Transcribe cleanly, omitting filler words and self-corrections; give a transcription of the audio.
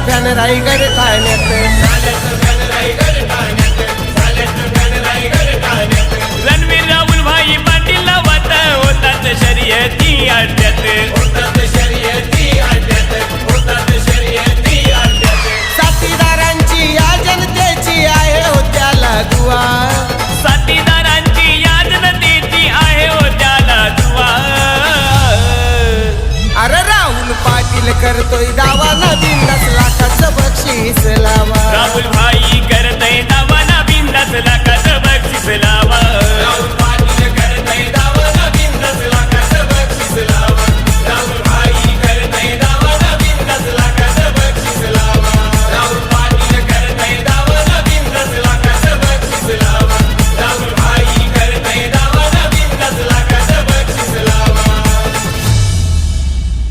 fan Raigad ठाण्यात रणवीर राहुल भाई पाटील नावात होतात शर्यती अड्ड्यात साथीदारांची या जनतेची आहे हो त्याला दुआ साथीदारांची या जनतेची आहे हो त्याला दुआ अरे राहुल पाटील करतोय